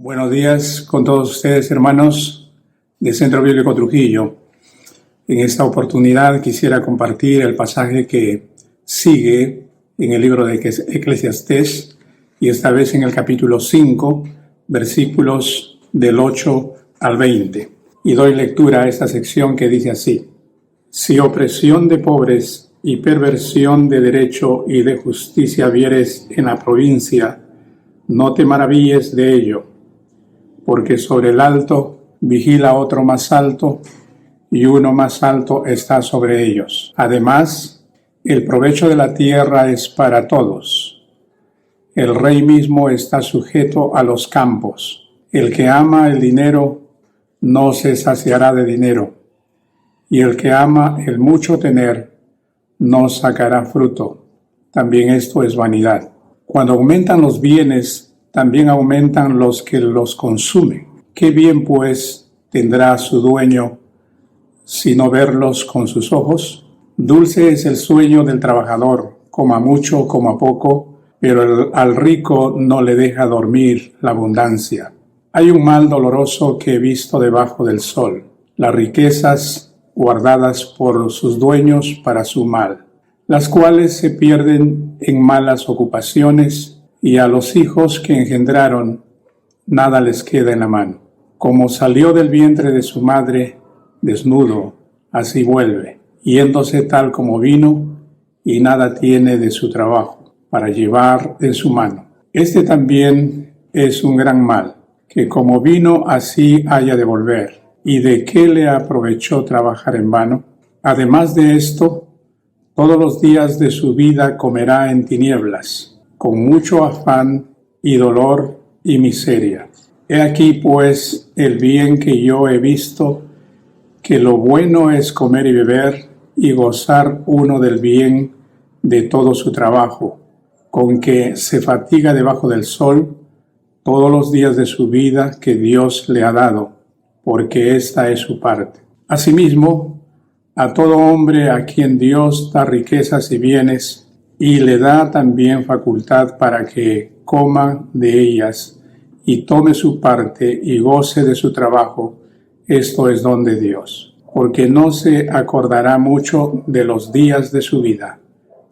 Buenos días con todos ustedes, hermanos del Centro Bíblico Trujillo. En esta oportunidad quisiera compartir el pasaje que sigue en el libro de Eclesiastés, y esta vez en el capítulo 5, versículos del 8 al 20. Y doy lectura a esta sección que dice así: Si opresión de pobres y perversión de derecho y de justicia vieres en la provincia, no te maravilles de ello, porque sobre el alto vigila otro más alto, y uno más alto está sobre ellos. Además, el provecho de la tierra es para todos. El rey mismo está sujeto a los campos. El que ama el dinero no se saciará de dinero, y el que ama el mucho tener no sacará fruto. También esto es vanidad. Cuando aumentan los bienes, también aumentan los que los consumen. ¿Qué bien, pues, tendrá su dueño si no verlos con sus ojos? Dulce es el sueño del trabajador, coma mucho, coma poco, pero al rico no le deja dormir la abundancia. Hay un mal doloroso que he visto debajo del sol, las riquezas guardadas por sus dueños para su mal, las cuales se pierden en malas ocupaciones, y a los hijos que engendraron nada les queda en la mano. Como salió del vientre de su madre desnudo, así vuelve, yéndose tal como vino, y nada tiene de su trabajo para llevar en su mano. Este también es un gran mal, que como vino así haya de volver. ¿Y de qué le aprovechó trabajar en vano? Además de esto, todos los días de su vida comerá en tinieblas, con mucho afán y dolor y miseria. He aquí, pues, el bien que yo he visto, que lo bueno es comer y beber y gozar uno del bien de todo su trabajo, con que se fatiga debajo del sol todos los días de su vida que Dios le ha dado, porque esta es su parte. Asimismo, a todo hombre a quien Dios da riquezas y bienes, y le da también facultad para que coma de ellas y tome su parte y goce de su trabajo, esto es don de Dios, porque no se acordará mucho de los días de su vida,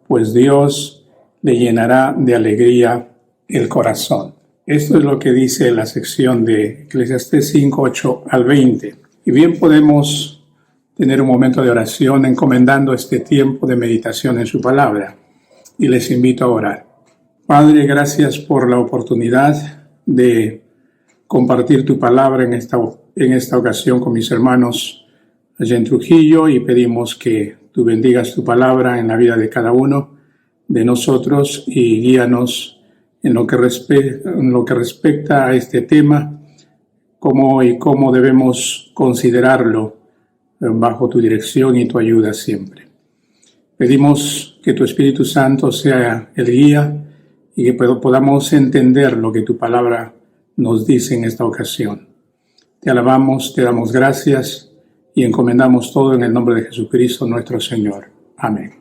pues Dios le llenará de alegría el corazón. Esto es lo que dice la sección de Eclesiastés 5, 8 al 20. Y bien, podemos tener un momento de oración encomendando este tiempo de meditación en su palabra. Y les invito a orar. Padre, gracias por la oportunidad de compartir tu palabra en esta ocasión con mis hermanos allá en Trujillo, y pedimos que tú bendigas tu palabra en la vida de cada uno de nosotros y guíanos en lo que respecta a este tema, cómo debemos considerarlo bajo tu dirección y tu ayuda siempre. Pedimos que tu Espíritu Santo sea el guía y que podamos entender lo que tu palabra nos dice en esta ocasión. Te alabamos, te damos gracias y encomendamos todo en el nombre de Jesucristo nuestro Señor. Amén.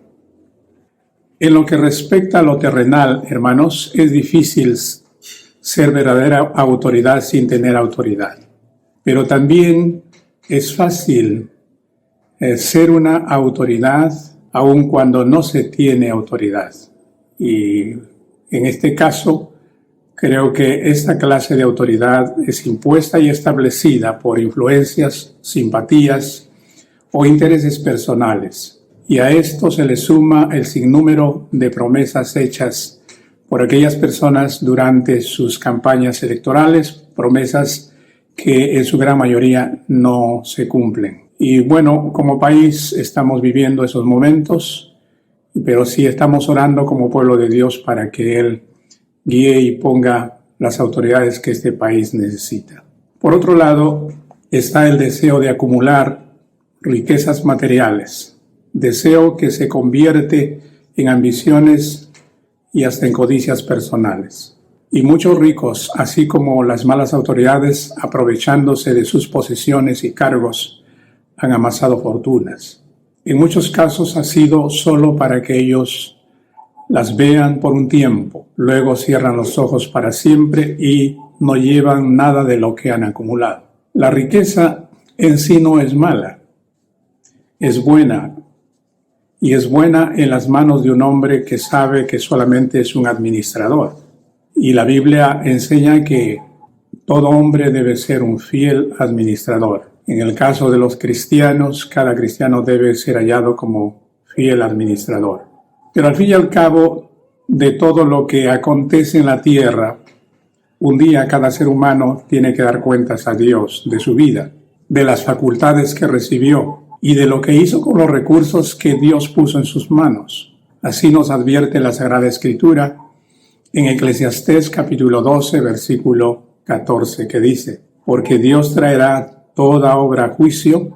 En lo que respecta a lo terrenal, hermanos, es difícil ser verdadera autoridad sin tener autoridad. Pero también es fácil ser una autoridad aun cuando no se tiene autoridad. Y en este caso, creo que esta clase de autoridad es impuesta y establecida por influencias, simpatías o intereses personales. Y a esto se le suma el sinnúmero de promesas hechas por aquellas personas durante sus campañas electorales, promesas que en su gran mayoría no se cumplen. Y bueno, como país estamos viviendo esos momentos, pero sí estamos orando como pueblo de Dios para que Él guíe y ponga las autoridades que este país necesita. Por otro lado, está el deseo de acumular riquezas materiales, deseo que se convierte en ambiciones y hasta en codicias personales. Y muchos ricos, así como las malas autoridades, aprovechándose de sus posesiones y cargos, han amasado fortunas. En muchos casos ha sido solo para que ellos las vean por un tiempo, luego cierran los ojos para siempre y no llevan nada de lo que han acumulado. La riqueza en sí no es mala, es buena, y es buena en las manos de un hombre que sabe que solamente es un administrador. Y la Biblia enseña que todo hombre debe ser un fiel administrador. En el caso de los cristianos, cada cristiano debe ser hallado como fiel administrador. Pero al fin y al cabo, de todo lo que acontece en la tierra, un día cada ser humano tiene que dar cuentas a Dios de su vida, de las facultades que recibió y de lo que hizo con los recursos que Dios puso en sus manos. Así nos advierte la Sagrada Escritura en Eclesiastés capítulo 12, versículo 14, que dice: porque Dios traerá toda obra a juicio,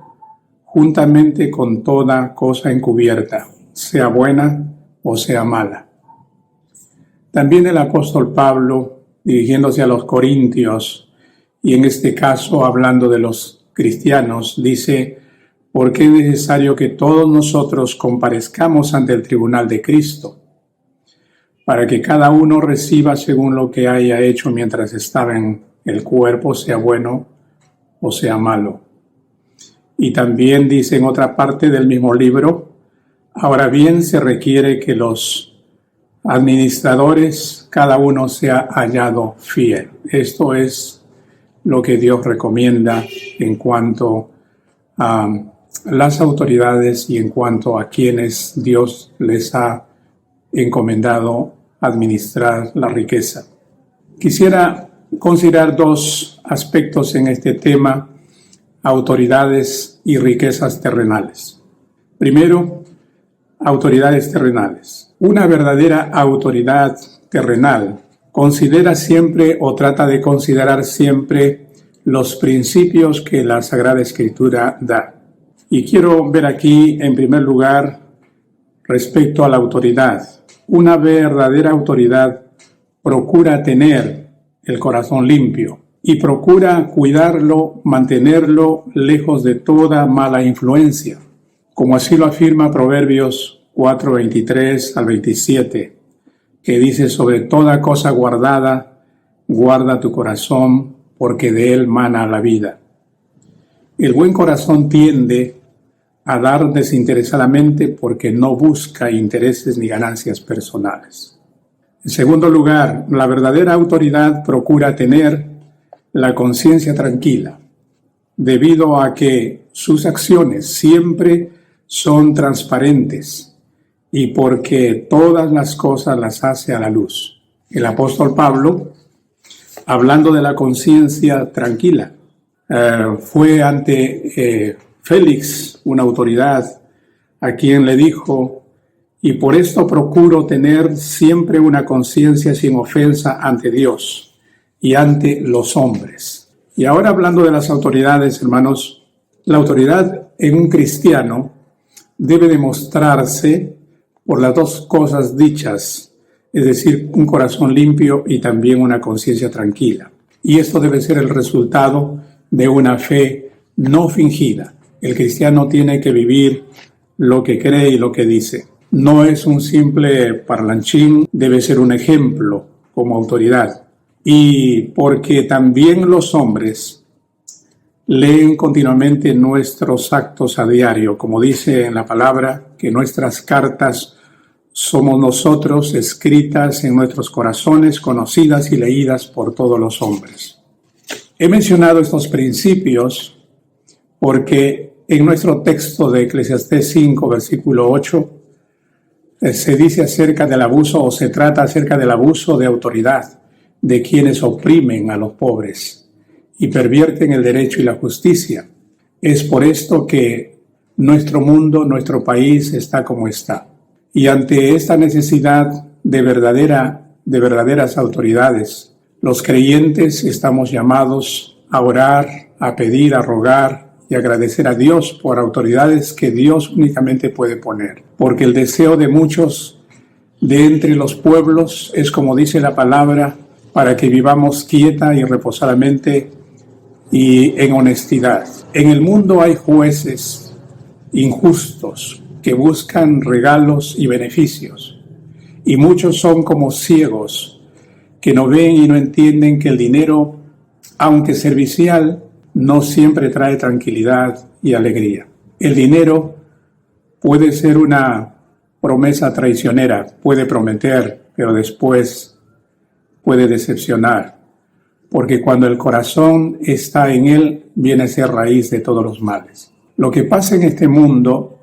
juntamente con toda cosa encubierta, sea buena o sea mala. También el apóstol Pablo, dirigiéndose a los corintios, y en este caso hablando de los cristianos, dice: porque es necesario que todos nosotros comparezcamos ante el tribunal de Cristo, para que cada uno reciba según lo que haya hecho mientras estaba en el cuerpo, sea bueno o sea malo. Y también dice en otra parte del mismo libro: ahora bien, se requiere que los administradores, cada uno sea hallado fiel. Esto es lo que Dios recomienda en cuanto a las autoridades y en cuanto a quienes Dios les ha encomendado administrar la riqueza. Quisiera considerar dos aspectos en este tema: autoridades y riquezas terrenales. Primero, autoridades terrenales. Una verdadera autoridad terrenal considera siempre o trata de considerar siempre los principios que la Sagrada Escritura da. Y quiero ver aquí, en primer lugar, respecto a la autoridad. Una verdadera autoridad procura tener el corazón limpio y procura cuidarlo, mantenerlo lejos de toda mala influencia, como así lo afirma Proverbios 4, 23 al 27, que dice: sobre toda cosa guardada, guarda tu corazón, porque de él mana la vida. El buen corazón tiende a dar desinteresadamente porque no busca intereses ni ganancias personales. En segundo lugar, la verdadera autoridad procura tener la conciencia tranquila, debido a que sus acciones siempre son transparentes y porque todas las cosas las hace a la luz. El apóstol Pablo, hablando de la conciencia tranquila, fue ante Félix, una autoridad, a quien le dijo: y por esto procuro tener siempre una conciencia sin ofensa ante Dios y ante los hombres. Y ahora, hablando de las autoridades, hermanos, la autoridad en un cristiano debe demostrarse por las dos cosas dichas, es decir, un corazón limpio y también una conciencia tranquila. Y esto debe ser el resultado de una fe no fingida. El cristiano tiene que vivir lo que cree y lo que dice. No es un simple parlanchín, debe ser un ejemplo como autoridad. Y porque también los hombres leen continuamente nuestros actos a diario, como dice en la palabra, que nuestras cartas somos nosotros, escritas en nuestros corazones, conocidas y leídas por todos los hombres. He mencionado estos principios porque en nuestro texto de Eclesiastés 5, versículo 8, se dice acerca del abuso, o se trata acerca del abuso de autoridad de quienes oprimen a los pobres y pervierten el derecho y la justicia. Es por esto que nuestro mundo, nuestro país está como está. Y ante esta necesidad de verdaderas autoridades, los creyentes estamos llamados a orar, a pedir, a rogar y agradecer a Dios por autoridades que Dios únicamente puede poner. Porque el deseo de muchos de entre los pueblos es, como dice la palabra, para que vivamos quieta y reposadamente y en honestidad. En el mundo hay jueces injustos que buscan regalos y beneficios, y muchos son como ciegos que no ven y no entienden que el dinero, aunque servicial, no siempre trae tranquilidad y alegría. El dinero puede ser una promesa traicionera, puede prometer, pero después puede decepcionar, porque cuando el corazón está en él, viene a ser raíz de todos los males. Lo que pasa en este mundo,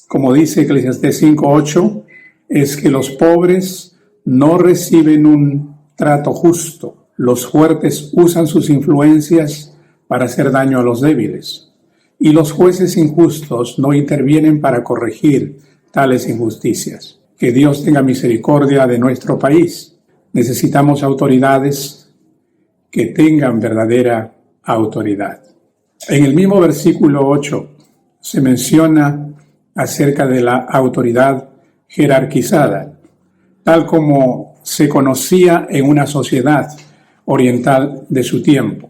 como dice Eclesiastés 5:8, es que los pobres no reciben un trato justo. Los fuertes usan sus influencias para hacer daño a los débiles, y los jueces injustos no intervienen para corregir tales injusticias. Que Dios tenga misericordia de nuestro país. Necesitamos autoridades que tengan verdadera autoridad. En el mismo versículo 8 se menciona acerca de la autoridad jerarquizada, tal como se conocía en una sociedad oriental de su tiempo.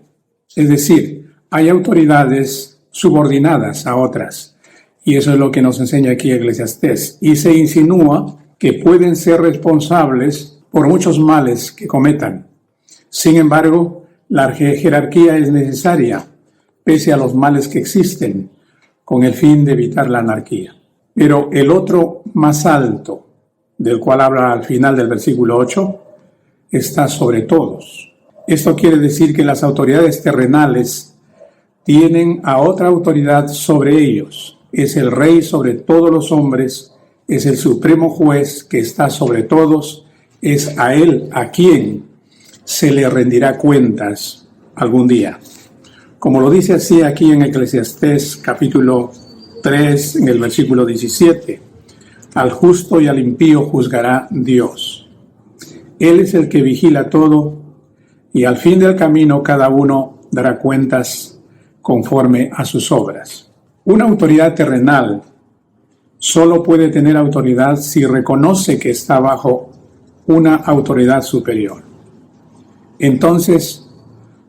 Es decir, hay autoridades subordinadas a otras, y eso es lo que nos enseña aquí Eclesiastés, y se insinúa que pueden ser responsables por muchos males que cometan. Sin embargo, la jerarquía es necesaria, pese a los males que existen, con el fin de evitar la anarquía. Pero el otro más alto, del cual habla al final del versículo 8, está sobre todos. Esto quiere decir que las autoridades terrenales tienen a otra autoridad sobre ellos. Es el rey sobre todos los hombres, es el supremo juez que está sobre todos, es a él a quien se le rendirá cuentas algún día. Como lo dice así aquí en Eclesiastés capítulo 3, en el versículo 17, al justo y al impío juzgará Dios. Él es el que vigila todo, y al fin del camino cada uno dará cuentas conforme a sus obras. Una autoridad terrenal solo puede tener autoridad si reconoce que está bajo una autoridad superior. Entonces,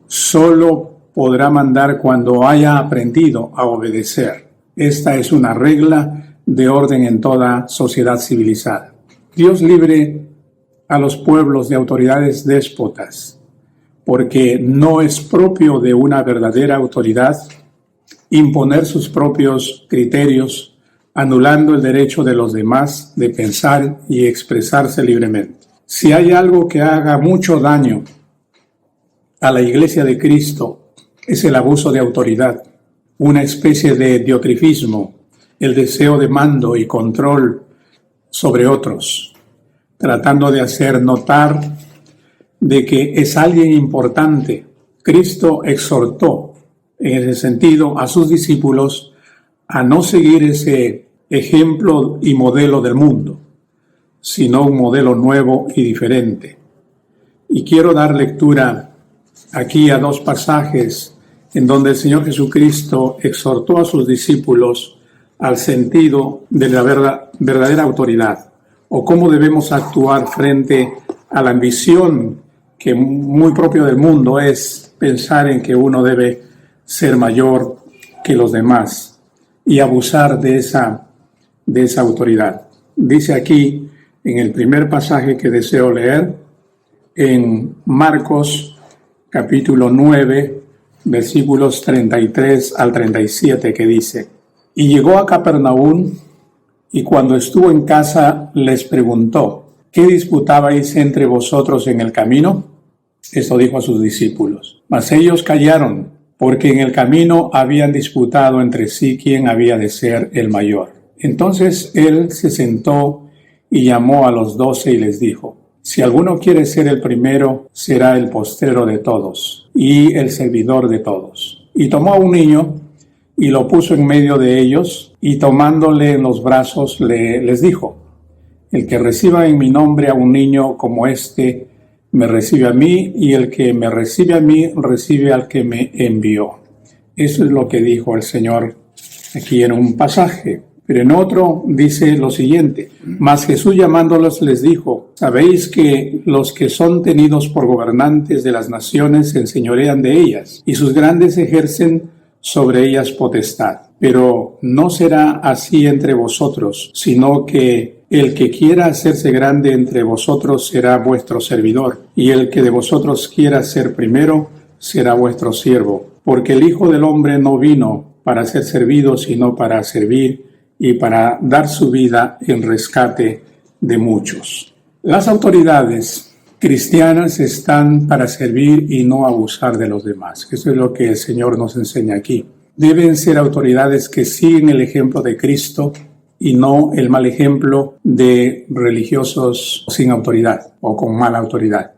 solo podrá mandar cuando haya aprendido a obedecer. Esta es una regla de orden en toda sociedad civilizada. Dios libre a los pueblos de autoridades déspotas, porque no es propio de una verdadera autoridad imponer sus propios criterios, anulando el derecho de los demás de pensar y expresarse libremente. Si hay algo que haga mucho daño a la Iglesia de Cristo, es el abuso de autoridad, una especie de diotrifismo, el deseo de mando y control sobre otros, tratando de hacer notar de que es alguien importante. Cristo exhortó en ese sentido a sus discípulos a no seguir ese ejemplo y modelo del mundo, sino un modelo nuevo y diferente. Y quiero dar lectura aquí a dos pasajes en donde el Señor Jesucristo exhortó a sus discípulos al sentido de la verdadera autoridad, o cómo debemos actuar frente a la ambición que muy propio del mundo es pensar en que uno debe ser mayor que los demás y abusar de esa autoridad. Dice aquí en el primer pasaje que deseo leer, en Marcos capítulo 9, versículos 33 al 37, que dice: Y llegó a Capernaum, y cuando estuvo en casa les preguntó: ¿Qué disputabais entre vosotros en el camino? Esto dijo a sus discípulos. Mas ellos callaron, porque en el camino habían disputado entre sí quién había de ser el mayor. Entonces él se sentó y llamó a los 12 y les dijo: Si alguno quiere ser el primero, será el postrero de todos y el servidor de todos. Y tomó a un niño y lo puso en medio de ellos, y tomándole en los brazos les dijo: El que reciba en mi nombre a un niño como este, me recibe a mí, y el que me recibe a mí, recibe al que me envió. Eso es lo que dijo el Señor aquí en un pasaje. Pero en otro dice lo siguiente: Mas Jesús llamándolos les dijo: Sabéis que los que son tenidos por gobernantes de las naciones se enseñorean de ellas, y sus grandes ejercen sobre ellas potestad. Pero no será así entre vosotros, sino que El que quiera hacerse grande entre vosotros será vuestro servidor, y el que de vosotros quiera ser primero será vuestro siervo. Porque el Hijo del Hombre no vino para ser servido, sino para servir y para dar su vida en rescate de muchos. Las autoridades cristianas están para servir y no abusar de los demás. Eso es lo que el Señor nos enseña aquí. Deben ser autoridades que siguen el ejemplo de Cristo y no el mal ejemplo de religiosos sin autoridad o con mala autoridad.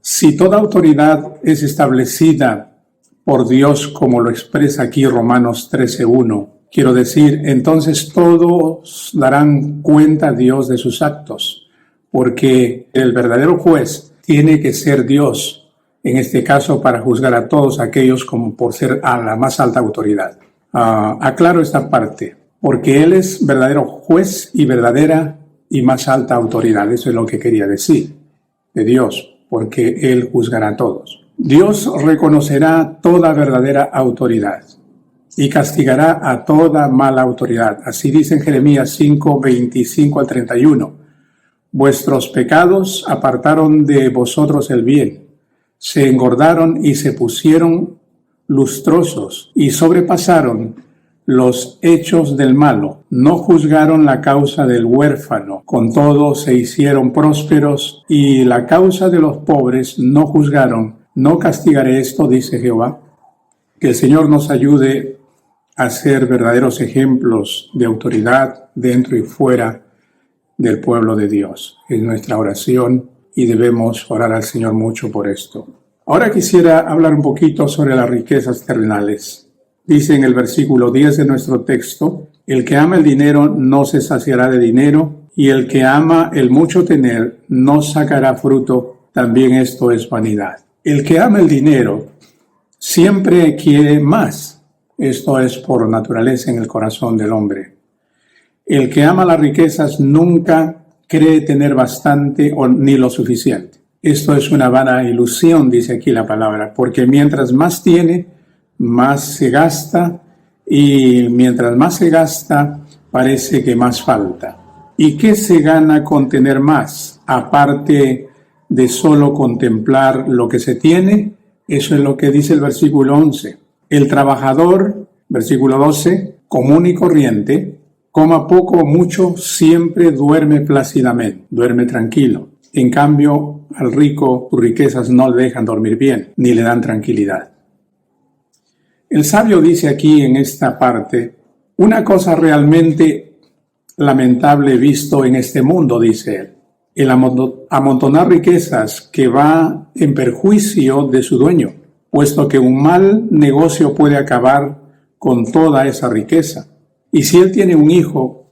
Si toda autoridad es establecida por Dios, como lo expresa aquí Romanos 13:1, quiero decir, entonces todos darán cuenta a Dios de sus actos, porque el verdadero juez tiene que ser Dios, en este caso para juzgar a todos aquellos como por ser a la más alta autoridad. Aclaro esta parte, porque Él es verdadero juez y verdadera y más alta autoridad. Eso es lo que quería decir de Dios, porque Él juzgará a todos. Dios reconocerá toda verdadera autoridad y castigará a toda mala autoridad. Así dice en Jeremías 5, 25 al 31. Vuestros pecados apartaron de vosotros el bien, se engordaron y se pusieron lustrosos y sobrepasaron los hechos del malo. No juzgaron la causa del huérfano, con todo se hicieron prósperos, y la causa de los pobres no juzgaron. No castigaré esto, dice Jehová. Que el Señor nos ayude a ser verdaderos ejemplos de autoridad dentro y fuera del pueblo de Dios. Es nuestra oración y debemos orar al Señor mucho por esto. Ahora quisiera hablar un poquito sobre las riquezas terrenales. Dice en el versículo 10 de nuestro texto: el que ama el dinero no se saciará de dinero, y el que ama el mucho tener no sacará fruto. También esto es vanidad. El que ama el dinero siempre quiere más. Esto es por naturaleza en el corazón del hombre. El que ama las riquezas nunca cree tener bastante o ni lo suficiente. Esto es una vana ilusión, dice aquí la palabra, porque mientras más tiene, más se gasta, y mientras más se gasta, parece que más falta. ¿Y qué se gana con tener más? Aparte de solo contemplar lo que se tiene, eso es lo que dice el versículo 11. El trabajador, versículo 12, común y corriente, coma poco o mucho, siempre duerme plácidamente, duerme tranquilo. En cambio, al rico sus riquezas no le dejan dormir bien, ni le dan tranquilidad. El sabio dice aquí en esta parte, una cosa realmente lamentable visto en este mundo, dice él, el amontonar riquezas que va en perjuicio de su dueño, puesto que un mal negocio puede acabar con toda esa riqueza. Y si él tiene un hijo,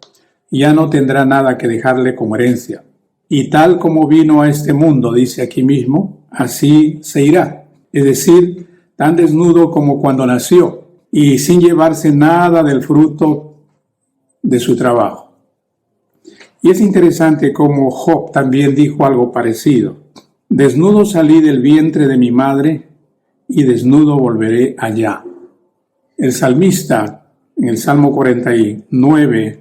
ya no tendrá nada que dejarle como herencia. Y tal como vino a este mundo, dice aquí mismo, así se irá. Es decir, tan desnudo como cuando nació, y sin llevarse nada del fruto de su trabajo. Y es interesante cómo Job también dijo algo parecido. Desnudo salí del vientre de mi madre, y desnudo volveré allá. El salmista, en el Salmo 49,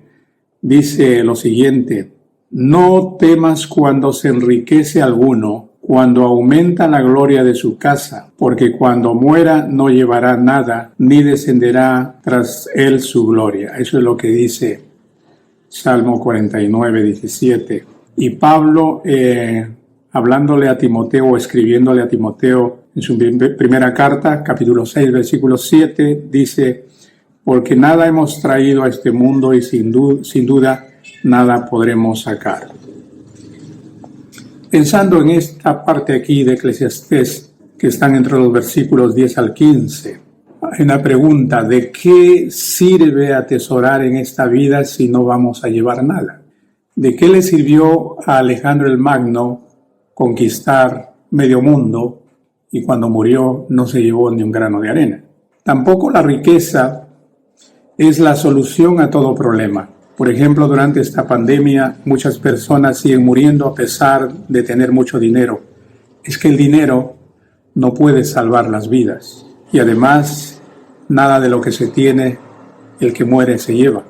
dice lo siguiente: no temas cuando se enriquece alguno, cuando aumenta la gloria de su casa, porque cuando muera no llevará nada, ni descenderá tras él su gloria. Eso es lo que dice Salmo 49, 17. Y Pablo, hablándole a Timoteo, escribiéndole a Timoteo en su primera carta, capítulo 6, versículo 7, dice: porque nada hemos traído a este mundo y sin duda nada podremos sacar. Pensando en esta parte aquí de Eclesiastés, que están entre los versículos 10 al 15, hay una pregunta: ¿de qué sirve atesorar en esta vida si no vamos a llevar nada? ¿De qué le sirvió a Alejandro el Magno conquistar medio mundo y cuando murió no se llevó ni un grano de arena? Tampoco la riqueza es la solución a todo problema. Por ejemplo, durante esta pandemia muchas personas siguen muriendo a pesar de tener mucho dinero. Es que el dinero no puede salvar las vidas. Y además, nada de lo que se tiene, el que muere se lleva.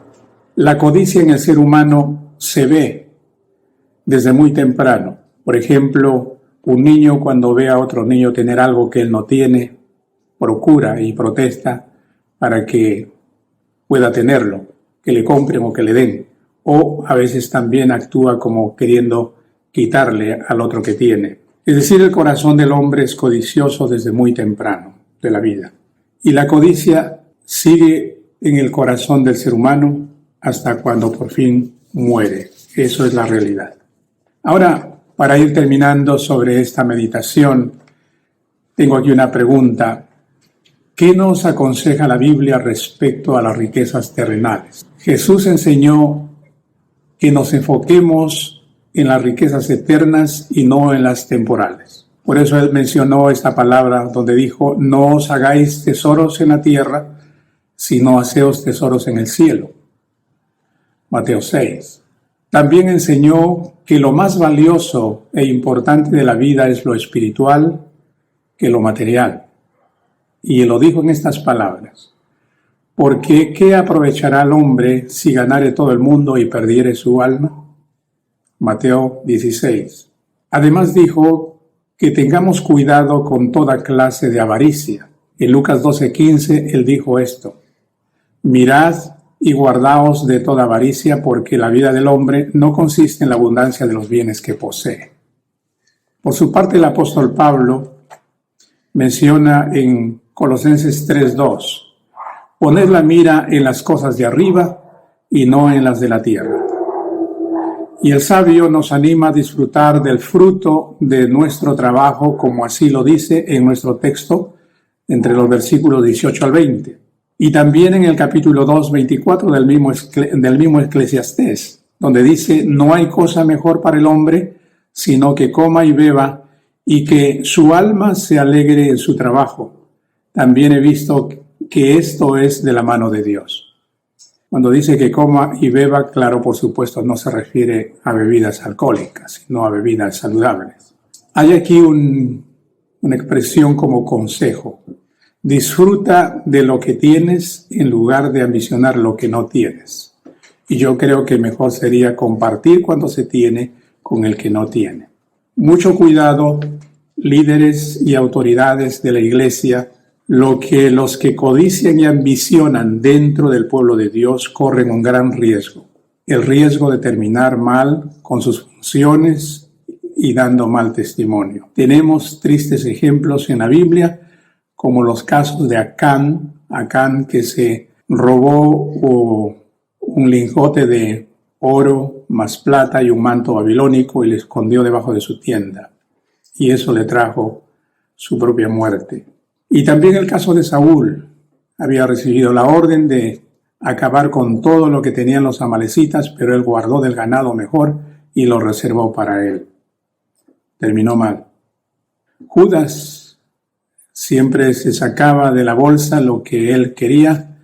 La codicia en el ser humano se ve desde muy temprano. Por ejemplo, un niño cuando ve a otro niño tener algo que él no tiene, procura y protesta para que pueda tenerlo, que le compren o que le den. O a veces también actúa como queriendo quitarle al otro que tiene. Es decir, el corazón del hombre es codicioso desde muy temprano de la vida. Y la codicia sigue en el corazón del ser humano hasta cuando por fin muere. Eso es la realidad. Ahora, para ir terminando sobre esta meditación, tengo aquí una pregunta. ¿Qué nos aconseja la Biblia respecto a las riquezas terrenales? Jesús enseñó que nos enfoquemos en las riquezas eternas y no en las temporales. Por eso él mencionó esta palabra donde dijo, no os hagáis tesoros en la tierra, sino haceos tesoros en el cielo. Mateo 6. También enseñó que lo más valioso e importante de la vida es lo espiritual que lo material. Y él lo dijo en estas palabras. Porque ¿qué aprovechará el hombre si ganare todo el mundo y perdiere su alma? Mateo 16. Además dijo que tengamos cuidado con toda clase de avaricia. En Lucas 12:15 él dijo esto. Mirad y guardaos de toda avaricia, porque la vida del hombre no consiste en la abundancia de los bienes que posee. Por su parte, el apóstol Pablo menciona en Colosenses 3:2, poned la mira en las cosas de arriba y no en las de la tierra. Y el sabio nos anima a disfrutar del fruto de nuestro trabajo, como así lo dice en nuestro texto, entre los versículos 18 al 20. Y también en el capítulo 2, 24 del mismo Eclesiastés, donde dice, no hay cosa mejor para el hombre, sino que coma y beba, y que su alma se alegre en su trabajo. También he visto que esto es de la mano de Dios. Cuando dice que coma y beba, claro, por supuesto, no se refiere a bebidas alcohólicas, sino a bebidas saludables. Hay aquí una expresión como consejo. Disfruta de lo que tienes en lugar de ambicionar lo que no tienes. Y yo creo que mejor sería compartir cuando se tiene con el que no tiene. Mucho cuidado, líderes y autoridades de la iglesia, los que codician y ambicionan dentro del pueblo de Dios corren un gran riesgo. El riesgo de terminar mal con sus funciones y dando mal testimonio. Tenemos tristes ejemplos en la Biblia, como los casos de Acán que se robó un lingote de oro más plata y un manto babilónico y le escondió debajo de su tienda. Y eso le trajo su propia muerte. Y también el caso de Saúl. Había recibido la orden de acabar con todo lo que tenían los amalecitas, pero él guardó del ganado mejor y lo reservó para él. Terminó mal. Judas siempre se sacaba de la bolsa lo que él quería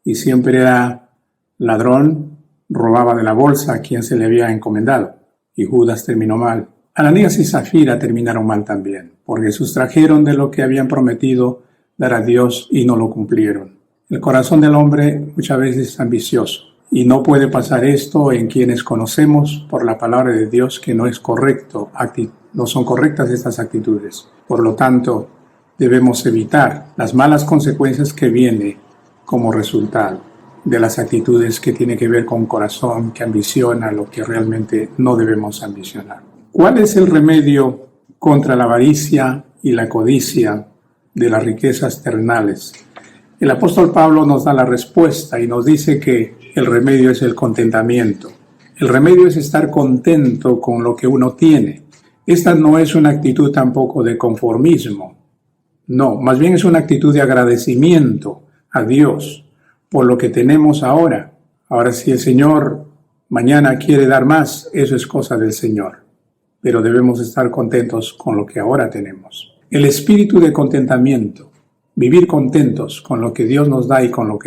y siempre era ladrón, robaba de la bolsa a quien se le había encomendado. Y Judas terminó mal. Ananías y Zafira terminaron mal también, porque sustrajeron de lo que habían prometido dar a Dios y no lo cumplieron. El corazón del hombre muchas veces es ambicioso y no puede pasar esto en quienes conocemos por la palabra de Dios que no es correcto, no son correctas estas actitudes. Por lo tanto, debemos evitar las malas consecuencias que vienen como resultado de las actitudes que tienen que ver con un corazón que ambiciona lo que realmente no debemos ambicionar. ¿Cuál es el remedio contra la avaricia y la codicia de las riquezas terrenales? El apóstol Pablo nos da la respuesta y nos dice que el remedio es el contentamiento. El remedio es estar contento con lo que uno tiene. Esta no es una actitud tampoco de conformismo. No, más bien es una actitud de agradecimiento a Dios por lo que tenemos ahora. Ahora, si el Señor mañana quiere dar más, eso es cosa del Señor. Pero debemos estar contentos con lo que ahora tenemos. El espíritu de contentamiento, vivir contentos con lo que Dios nos da y con lo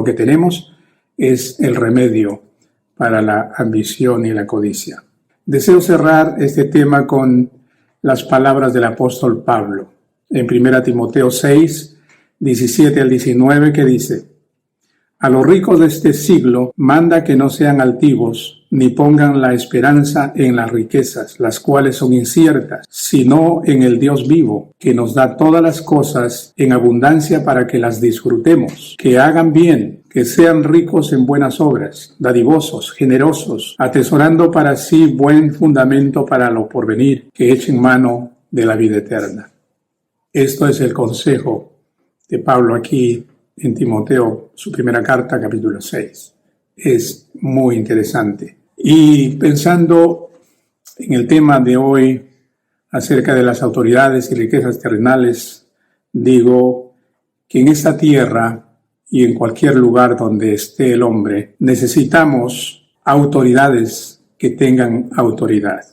que tenemos, es el remedio para la ambición y la codicia. Deseo cerrar este tema con las palabras del apóstol Pablo en 1 Timoteo 6, 17 al 19, que dice: A los ricos de este siglo manda que no sean altivos, ni pongan la esperanza en las riquezas, las cuales son inciertas, sino en el Dios vivo, que nos da todas las cosas en abundancia para que las disfrutemos, que hagan bien, que sean ricos en buenas obras, dadivosos, generosos, atesorando para sí buen fundamento para lo porvenir, que echen mano de la vida eterna. Esto es el consejo de Pablo aquí en Timoteo, su primera carta, capítulo 6. Es muy interesante. Y pensando en el tema de hoy acerca de las autoridades y riquezas terrenales, digo que en esta tierra y en cualquier lugar donde esté el hombre, necesitamos autoridades que tengan autoridad,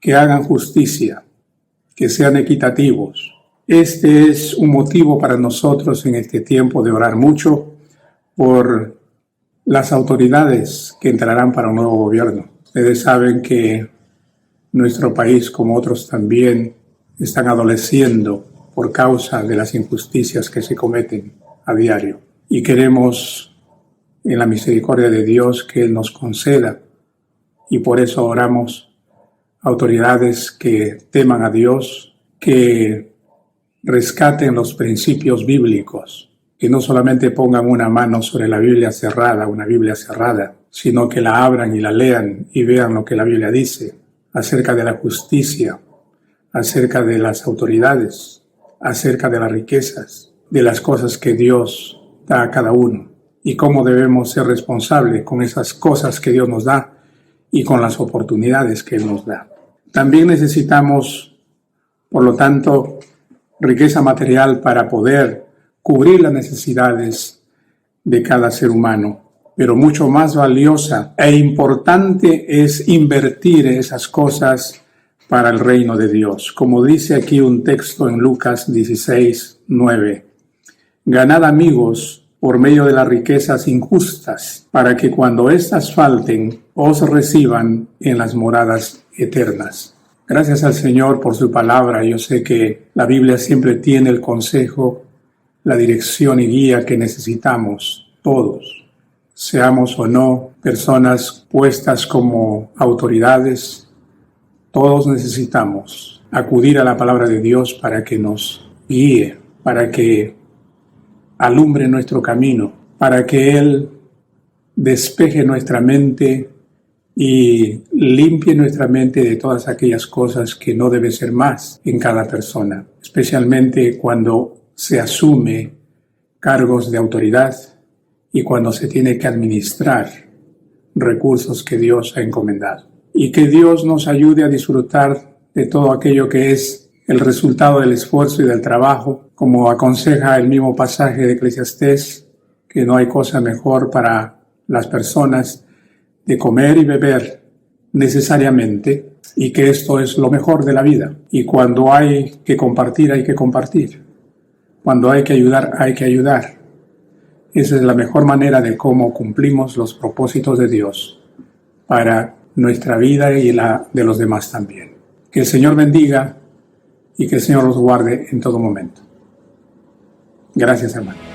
que hagan justicia, que sean equitativos. Este es un motivo para nosotros en este tiempo de orar mucho por las autoridades que entrarán para un nuevo gobierno. Ustedes saben que nuestro país, como otros también, están adoleciendo por causa de las injusticias que se cometen a diario. Y queremos, en la misericordia de Dios, que Él nos conceda. Y por eso oramos autoridades que teman a Dios, que rescaten los principios bíblicos, que no solamente pongan una mano sobre la Biblia cerrada, una Biblia cerrada, sino que la abran y la lean y vean lo que la Biblia dice acerca de la justicia, acerca de las autoridades, acerca de las riquezas, de las cosas que Dios da a cada uno y cómo debemos ser responsables con esas cosas que Dios nos da y con las oportunidades que Él nos da. También necesitamos, por lo tanto, riqueza material para poder cubrir las necesidades de cada ser humano, pero mucho más valiosa e importante es invertir esas cosas para el reino de Dios. Como dice aquí un texto en Lucas 16:9, ganad amigos por medio de las riquezas injustas, para que cuando éstas falten, os reciban en las moradas eternas. Gracias al Señor por su palabra. Yo sé que la Biblia siempre tiene el consejo, la dirección y guía que necesitamos todos, seamos o no personas puestas como autoridades. Todos necesitamos acudir a la palabra de Dios para que nos guíe, para que alumbre nuestro camino, para que Él despeje nuestra mente y limpie nuestra mente de todas aquellas cosas que no debe ser más en cada persona, especialmente cuando se asume cargos de autoridad y cuando se tiene que administrar recursos que Dios ha encomendado. Y que Dios nos ayude a disfrutar de todo aquello que es el resultado del esfuerzo y del trabajo, como aconseja el mismo pasaje de Eclesiastés, que no hay cosa mejor para las personas de comer y beber necesariamente, y que esto es lo mejor de la vida. Y cuando hay que compartir, hay que compartir. Cuando hay que ayudar, hay que ayudar. Esa es la mejor manera de cómo cumplimos los propósitos de Dios para nuestra vida y la de los demás también. Que el Señor bendiga y que el Señor los guarde en todo momento. Gracias, hermano.